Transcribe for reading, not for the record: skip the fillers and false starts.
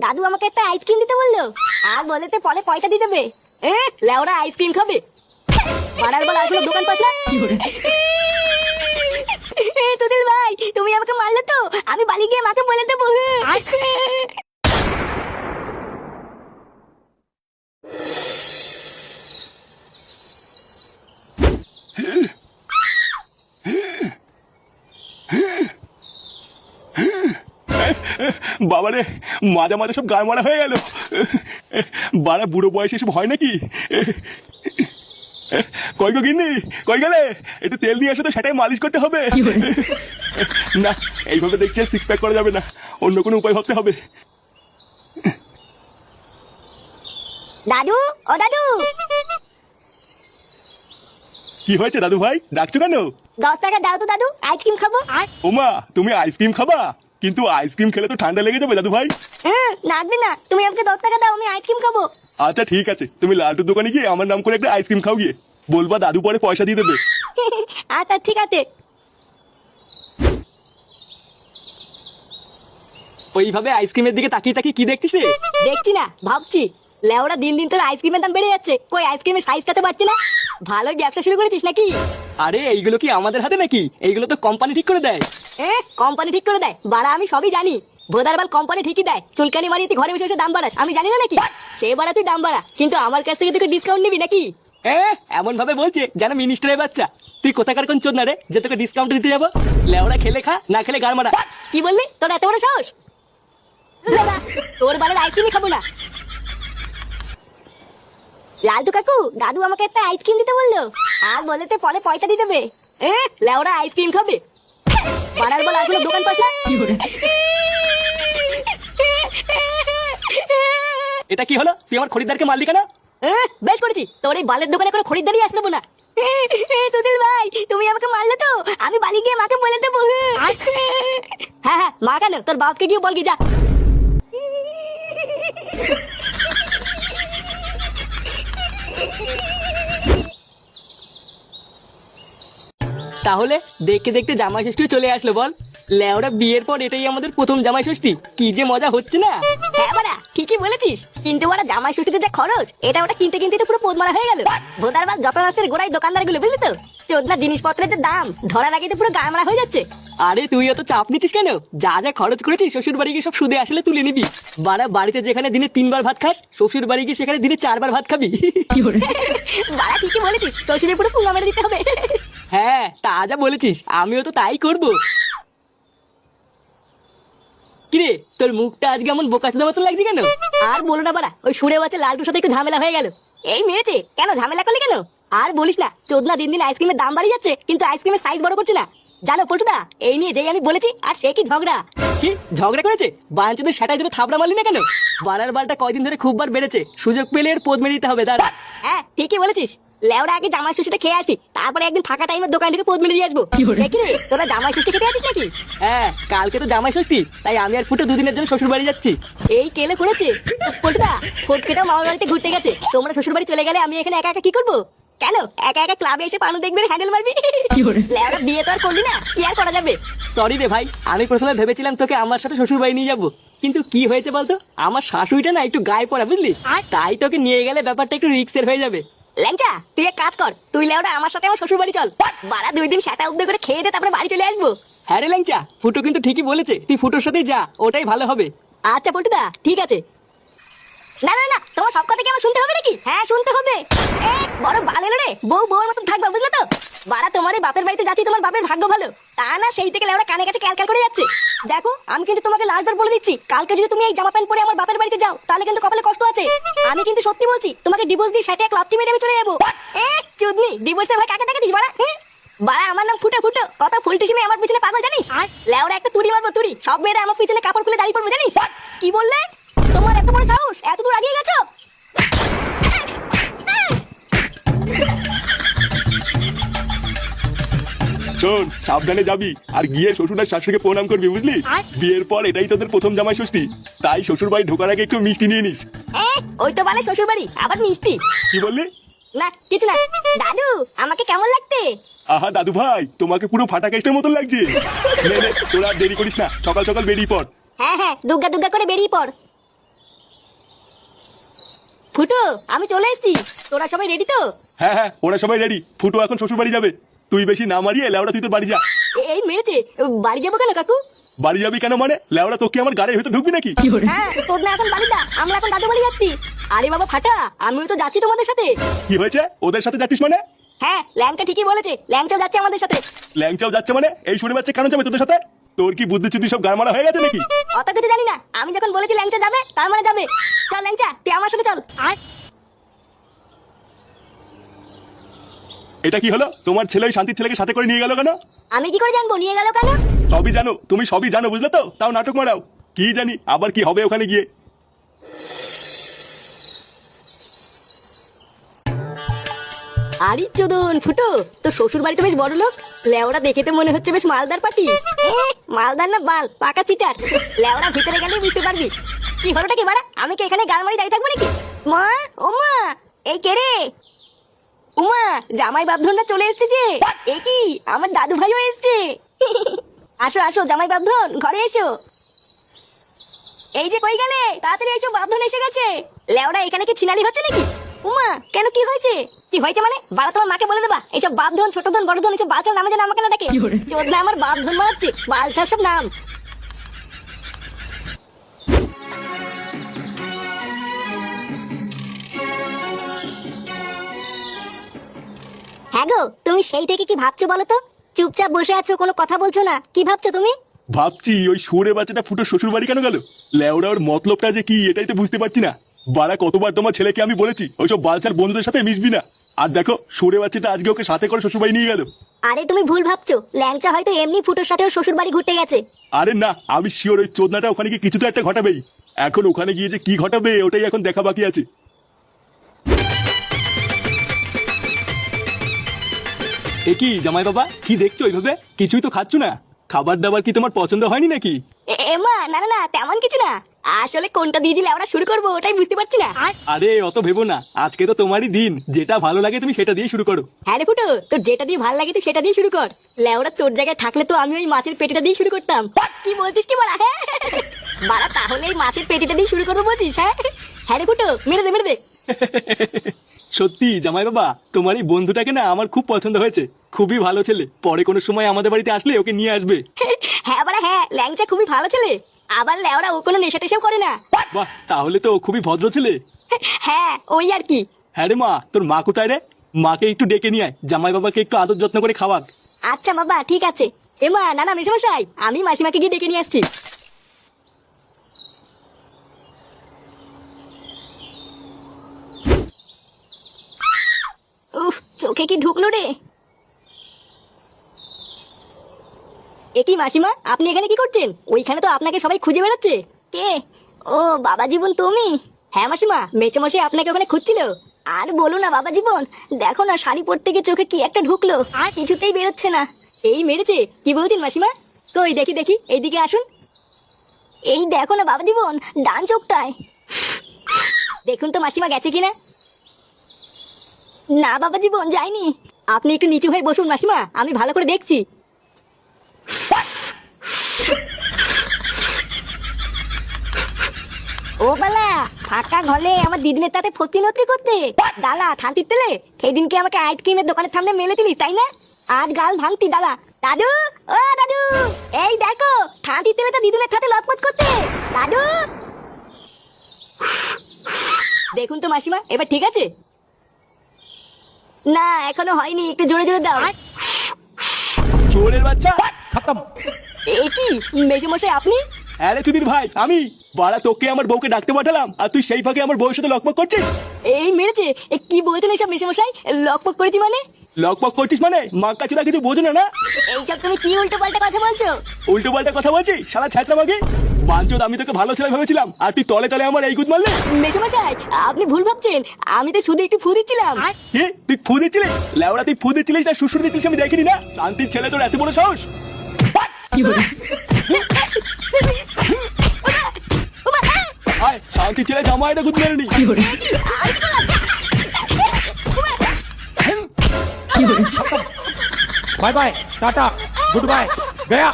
দাদু আমাকে একটা আইসক্রিম দিতে বললো, আর বলেতে পরে পয়সা দিয়ে দেবে। লেওরা আইসক্রিম খাবে? বাড়ার বেলা এখনো দোকান পাস না? তুদিল ভাই, তুমি আমাকে মারলে তো, আমি বালি গিয়ে মাকে বলে দেবো। বাবারে, মাজা মাজা সব গায়ে মারা হয়ে গেল। বাড়া বুড়ো বয়সে এসব হয় নাকি? কই গো গিন্নি, কই গেলে? একটু তেল নিয়ে এসো তো, সেটাই মালিশ করতে হবে। না, এইভাবে দেখছি সিক্স প্যাক করা যাবে না, অন্য কোনো উপায় ভাবতে হবে। দাদু, ও দাদু। কি হয়েছে দাদু ভাই, ডাকছো কেন? 10 টাকা দাও তো দাদু, আইসক্রিম খাবো। ওমা, তুমি আইসক্রিম খাবা? কিন্তু আইসক্রিম খেলে তো ঠান্ডা লেগে যাবে দাদু ভাই। লাগবে না, তুমি আমাকে 10 টাকা দাও, আমি আইসক্রিম খাবো। আচ্ছা ঠিক আছে, তুমি লালটুর দোকানে গিয়ে আমার নাম করে একটা আইসক্রিম খাও গিয়ে, বলবা দাদু পরে পয়সা দিয়ে দেবে। আচ্ছা ঠিক আছে। ওইভাবে আইসক্রিমের দিকে তাকিয়ে তাকিয়ে কি দেখছিস রে? দেখছি না, ভাবছি। লেওরা দিন দিন তোর আইসক্রিমের দাম বেড়ে যাচ্ছে, কই আইসক্রিমের সাইজটাতে পারছি না। ভালোই ব্যবসা শুরু করেছিস নাকি? আরে এইগুলো কি আমাদের হাতে নাকি? এইগুলো তো কোম্পানি ঠিক করে দেয়। কোম্পানি ঠিক করে দেয়? বাড়া আমি সবই জানি। ভোদারবাল কোম্পানি ঠিকই দেয়, চুলকানি মারিয়ে তুই ঘরে বসে বসে দাম বাড়াস, আমি জানি না নাকি? সে বাড়া তুই দাম বাড়া, কিন্তু আমার কাছ থেকে তুই ডিসকাউন্ট নিবি নাকি? এমন ভাবে বলছে যেন মিনিস্টারের বাচ্চা। তুই কোথাকার কোন চোদ না রে যে তোকে ডিসকাউন্ট দিতে যাবো? লেওড়া খেলে খা, না খেলে গার মারা। কি বললি? তোর এত বড় সাহস? দাদা, তোর বাড়ির আইসক্রিমই খাবো না। লালটু কাকু, দাদু আমাকে একটা আইসক্রিম দিতে বললো, আর বলেতে পরে পয়সা দিয়ে দেবে। লেওরা আইসক্রিম খাবে? বাড়ার বেলা এখনো দোকান পাস না? এটা কি হলো? তুই আমার খরিদ্দারকে মারলি কেন? বেশ করেছি, তোর এই বালের দোকানে কোনো খরিদ্দারই আসতে দেবো না। তুদিল ভাই, তুমি আমাকে মারলে তো, আমি বালি গিয়ে মাকে বলে দেবো। হ্যাঁ হ্যাঁ, মা কেন, তোর বাপকে গিয়ে বলগি যা। তাহলে দেখতে দেখতে জামাই ষষ্ঠী চলে আসলো বল। লেওরা বিয়ের পর এটাই আমাদের প্রথম জামাই ষষ্ঠী, কি যে মজা হচ্ছে না। হ্যাঁ বাড়া, ঠিকই বলেছিস, কিন্তু বাড়া জামাই ষষ্ঠীতে যা খরচ, এটা ওটা কিনতে কিনতে তো পুরো পোদ মারা হয়ে গেল। ভোদারবাল যত নষ্টের গোড়ায় দোকানদার গুলো, বুঝলি তো? চোদনা জিনিসপত্রের যে দাম ধরার আগে তো পুরো গা মারা হয়ে যাচ্ছে। আরে তুই অত চাপ নিচ্ছিস কেন? যা যা খরচ করেছিস শ্বশুর বাড়ি গিয়ে সব সুদে আসলে তুলে নিবি। বাড়া বাড়িতে যেখানে দিনে 3 বার ভাত খাস, শ্বশুর বাড়ি গিয়ে সেখানে দিনে 4 বার ভাত খাবি। বাড়া ঠিকই বলেছিস, শ্বশুরের পুরো পুঙ্গা মেরে দিতে হবে। হ্যাঁ তা যা বলেছিস, আমিও তো তাই করবো। কিরে, তোর মুখটা আজকে এমন বোকাচোদা মতো লাগছে কেন? আর বলো না বাড়া, ওই সুরে বাচ্চা লালটুর সাথে একটু ঝামেলা হয়ে গেল। এই মেরেছে কেন, ঝামেলা করলে কেন? আর বলিস না, চোদনা দিন দিন আইসক্রিমের দাম বাড়িয়ে যাচ্ছে, কিন্তু আইসক্রিমের সাইজ বড় করছে না। জানো পল্টুদা, এই নিয়ে যেই আমি বলেছি, আর সে কি ঝগড়া। কি ঝগড়া করেছে? বাঞ্চদের সেটাই দেবে, থাবড়া মারলি না কেন? বাড়ার বালটা কয়দিন ধরে খুব বার বেড়েছে, সুযোগ পেলে এর পোদ মেরে দিতে হবে। দাঁড়া। হ্যাঁ ঠিকই বলেছিস, লেওরা আগে জামাই ষষ্ঠীটা খেয়ে আসি, তারপরে একদিন ফাঁকা টাইমের দোকান থেকে পোদ মেরে দিয়ে আসবো। সে কি রে, তোরা জামাই ষষ্ঠী খেতে আছিস নাকি? হ্যাঁ, কালকে তো জামাই ষষ্ঠী, তাই আমি আর ফুটে 2 দিনের জন্য শ্বশুর বাড়ি যাচ্ছি। এই কেলে করেছে পল্টুদা, ফটকেটাও মামার বাড়িতে ঘুরতে গেছে, তোমরা শ্বশুর বাড়ি চলে গেলে আমি এখানে একা একা কি করবো? কেন একা একা ক্লাবে এসে পানু দেখবে, হ্যান্ডেল মারবি? লেওরা বিয়ে তো আর করলি না, কি আর করা যাবে? সরি রে ভাই, আমি প্রথমে ভেবেছিলাম তোকে আমার সাথে শ্বশুর বাড়ি নিয়ে যাবো, কিন্তু কি হয়েছে বলতো, আমার শাশুড়িটা না একটু গায়ে পড়া, বুঝলি? তাই তোকে নিয়ে গেলে ব্যাপারটা একটু রিস্কের হয়ে যাবে। ল্যাংচা, তুই এক কাজ কর, তুই লেওরা আমার সাথে আমার শ্বশুর বাড়ি চল। বাড়া 2 দিন সেটা উদ্যোগ করে খেয়ে দে, তারপরে বাড়ি চলে আসবো। হ্যাঁ রে ল্যাংচা, ফুটো কিন্তু ঠিকই বলেছে, তুই ফুটোর সাথেই যা, ওটাই ভালো হবে। আচ্ছা পল্টুদা, ঠিক আছে। না না না, তোমার সব কথা কি আমার শুনতে হবে নাকি? হ্যাঁ শুনতে হবে। বড় বাল এলো রে, বউ বউর মতন থাকবা, বুঝলে তো? বাড়া তোমার এই বাপের বাড়িতে যাচ্ছি, তোমার বাপের ভাগ্য ভালো, তা না সেই থেকে লেওরা কানে কাছে ক্যালক্যাল করে যাচ্ছে। দেখো, আমি কিন্তু তোমাকে লাস্টবার বলে দিচ্ছি, কালকে যদি তুমি এই জামা প্যান্ট পরে আমার বাপের বাড়িতে যাও, তাহলে কিন্তু কপালে কষ্ট আছে। আমি কিন্তু সত্যি বলছি, তোমাকে ডিভোর্স দিয়ে সেটা এক লাথি মেরে আমি চলে যাবো। চুদনি, ডিভোর্সের ভাই কাকে টাকা দিস বাড়া? বাড়া আমার নাম ফুটো ফুটো, কত ফুলটি সিমে আমার পিছনে পাগল জানিস? লেওরা একটা তুড়ি মারবো তুড়ি, সব মেয়েরা আমার পিছনে কাপড় খুলে দাঁড়িয়ে পড়বো জানিস? কি বললে? তোমার এত বড় সাহস, এত দূর আগিয়ে গেছো? শোন, সাবধানে যাবি, আর গিয়ে শ্বশুর আর শাশুড়িকে প্রণাম করবি, বুঝলি? বিয়ের পর এটাই তোদের প্রথম জামাই ষষ্ঠী, তাই শ্বশুর বাড়ি ঢোকার আগে একটু মিষ্টি নিয়ে নিস। ওই তো বলে শ্বশুর বাড়ি, আবার মিষ্টি? কি বললি? না কিছু না। দাদু, আমাকে কেমন লাগতে? আহা দাদু ভাই, তোমাকে পুরো ফাটা কেস্টের মতন লাগছে। নে নে, তোরা আর দেরি করিস না, সকাল সকাল বেরিয়ে পড়। হ্যাঁ হ্যাঁ, দুগ্গা দুগ্গা করে বেরিয়ে পড়। ফুটো আমি চলে এসেছি, তোরা সবাই রেডি তো? হ্যাঁ হ্যাঁ, ওরা সবাই রেডি। ফুটো এখন শ্বশুর বাড়ি যাবে। তুই বেশি না মারিয়ে লেওড়া তুই তো বাড়ি যা। এই মেরেছে, বাড়ি যাবো কেন কাকু? বাড়ি যাবি কেন মানে? লেওড়া তোকে আমার গাড়ি হয়তো ঢুকবি নাকি? হ্যাঁ, তোর না এখন বাড়ি দা, আমরা এখন দাদু বাড়ি যাচ্ছি। আরে বাবা ফাটা, আমিও তো যাচ্ছি তোমাদের সাথে। কি হয়েছে? ওদের সাথে যাচ্ছিস মানে? হ্যাঁ, ল্যাংচা ঠিকই বলেছে, ল্যাংচা যাচ্ছে আমাদের সাথে। ল্যাংচাও যাচ্ছে মানে? এই শুনে বাচ্চা কেন যাবে তোদের সাথে? তোর কি বুদ্ধি চুদ্ধি সব গাড়মারা হয়ে গেছে নাকি? অত কিছু জানি না, আমি যখন বলেছি ল্যাংচা যাবে তার মানে যাবে। চল ল্যাংচা, তুই আমার সাথে চল। এটা কি হলো? তোমার ছেলে ওই শান্তির ছেলেকে সাথে করে নিয়ে গেল কেন? আমি কি করে জানবো নিয়ে গেল কেন? সবই জানো, তুমি সবই জানো, বুঝলে তো? তাও নাটক মারাও। কি জানি আবার কি হবে ওখানে গিয়ে। আরে চোদন ফুটো, তো শ্বশুর বাড়ি তো বেশ বড় লোক। লেওরা দেখে তো মনে হচ্ছে বেশ মালদার পাটি। মালদার না বাল, পাকা চিটার। লেওরা ভিতরে গেলেই বুঝতে পারবি। কি হলোটা কি বাড়া? আমি কি এখানে গান মারি দাঁড়িয়ে থাকবো নাকি? মা, ও মা, এই কে রে? উমা, জামাই বাপধনটা চলে এসেছে যে। এ কি, আমার দাদু ভাইও এসেছে। আসো আসো জামাই বাপধন, ঘরে এসো। এই যে কই গেলে, তাড়াতাড়ি এসো, বাপধন এসে গেছে। লেওরা এখানে কি ছিনালি হচ্ছে নাকি? উমা, কেন কি হয়েছে? কি হয়েছে মানে? বাড়া তোমার মাকে বলে দেবা এইসব বাপধন ছোট ধন বড় ধন এসব বাচ্চার নামে যেন আমাকে না ডাকে। চোদনা আমার বাপধন মারাচ্ছে, বালছার সব নাম। হ্যাঁ গো, তুমি সেই থেকে কি ভাবছো বলো তো? চুপচাপ বসে আছো, কোনো কথা বলছো না, কি ভাবছো তুমি? ভাবছি ওই সুরে বাচ্চাটা ফুটো শ্বশুর বাড়ি কেন গেল? লেওড়া ওর মতলবটা যে কি এটাই তো বুঝতে পারছি না। বাড়া কতবার তোমার ছেলেকে আমি বলেছি ওইসব বালচার বন্ধুদের সাথে মিশবি না। আর দেখো সুরে বাচ্চাটা আজকে ওকে সাথে করে শ্বশুর বাড়ি নিয়ে গেল। আরে তুমি ভুল ভাবছো, ল্যাংচা হয়তো এমনি ফুটোর সাথে ওর শ্বশুর বাড়ি ঘুরতে গেছে। আরে না, আমি শিওর ওই চোদনাটা ওখানে গিয়ে কিছু তো একটা ঘটাবেই। এখন ওখানে গিয়ে যে কি ঘটাবে ওটাই এখন দেখা বাকি আছে। এ কি জামাই বাবা, কি দেখছো ওইভাবে? কিছুই তো খাচ্ছ না। খাবার দাবার কি তোমার পছন্দ হয়নি নাকি? এমা না না না, তেমন কিছু না। আসলে কোনটা দিয়ে দিলে আমরা শুরু করবো ওটাই বুঝতে পারছি না। আরে অত ভেবো না, আজকে তো তোমারই দিন, যেটা ভালো লাগে তুমি সেটা দিয়ে শুরু করো। হ্যাঁ রে ফুটো, তোর যেটা দিয়ে ভালো লাগে তুই সেটা দিয়ে শুরু কর। লেওরা তোর জায়গায় থাকলে তো আমি ওই মাছের পেটিটা দিয়ে শুরু করতাম। কি বলছিস কি বলা? হ্যাঁ বাড়া, তাহলে এই মাছের পেটিটা দিয়ে শুরু করবো বলছিস? হ্যাঁ হ্যাঁ রে ফুটো, মেরে দে মেরে দে। সত্যি জামাই বাবা, তোমার এই বন্ধুটাকে না আমার খুব পছন্দ হয়েছে। খুবই ভালো ছেলে, পরে কোনো সময় আমাদের বাড়িতে আসলে ওকে নিয়ে আসবে। হ্যাঁ বাড়া হ্যাঁ, ল্যাংচা খুবই ভালো ছেলে। আবার লেওরা ও কোনো নেশা টেশাও করে না। বাহ, তাহলে তো ও খুবই ভদ্র ছেলে। হ্যাঁ ওই আর কি। হ্যাঁ রে মা, তোর মা কোথায় রে? মাকে একটু ডেকে নিয়ে আয়, জামাই বাবাকে একটু আদর যত্ন করে খাওয়াক। আচ্ছা বাবা ঠিক আছে। এমা না না মেশামশাই, আমি মাসিমাকে গিয়ে ডেকে নিয়ে আসছি। উফ, চোখে কি ঢুকলো রে? একই মাসিমা, আপনি এখানে কি করছেন? ওইখানে তো আপনাকে সবাই খুঁজে বেড়াচ্ছে। কে? ও বাবা জীবন তুমি? হ্যাঁ মাসিমা, মেচোমশাই আপনাকে ওখানে খুঁজছিল। আর বলো না বাবা জীবন, দেখো না শাড়ি পরতে গিয়ে চোখে কি একটা ঢুকলো, আর কিছুতেই বেরোচ্ছে না। এই মেরেছে? কি বলছেন মাসিমা? কই দেখি দেখি, এইদিকে আসুন। এই দেখো না বাবা জীবন, ডান চোখটায়। দেখুন তো মাসিমা গেছে কিনা। না বাবা জীবন যায়নি। আপনি একটু নিচু হয়ে বসুন মাসিমা, আমি ভালো করে দেখছি। ও বালা, ফাঁকা ঘরে আমার দিদিনের তাতে ফতি নতি করতে দালা থানতির তেলে সেই দিনকে আমাকে আইসক্রিমের দোকানের সামনে মেলে দিলি তাই না? আজ গাল ভাঙতি দাদা। দাদু, ও দাদু, এই দেখো থানতির তেলে তো দিদুনের সাথে লটপট করতে। দাদু, দেখুন তো মাসিমা এবার ঠিক আছে? না এখনো হয়নি, একটু জোরে জোরে দাও। চোরের বাচ্চা খতম। এ কি মেশামশাই আপনি? আরে চুদির ভাই আমি। বাড়া তোকে আমার বউকে ডাকতে পাঠালাম আর তুই সেই ফাঁকে আমার বউয়ের সাথে লকপক করছিস। এই মেরেছে? কি বলছেন এসব মেশামশাই? লকপক করেছি মানে? লকপক করছিস মানে? মা কাচুরা কিছু বোঝো না না? এইসব তুমি কি উল্টো পাল্টা কথা বলছো? উল্টো পাল্টা কথা বলছি শালা ছ্যাঁচড়া মাগি। বাঞ্চোদ, আমি তোকে ভালো ছেলে ভেবেছিলাম আর তুই তলে তলে আমার এই গুদ মারলি। মেশামশাই আপনি ভুল ভাবছেন, আমি তো শুধু একটু ফু দিচ্ছিলাম। কি তুই ফু দিচ্ছিলিস? লেওড়া তুই ফু দিচ্ছিলিস না শ্বশুর দিচ্ছিলিস আমি দেখিনি না? শান্তির ছেলে তোর এত বড় সাহস? আয় শান্তির ছেলে জামাইটা গুদ মেরে নি। Bye bye tata good bye गया।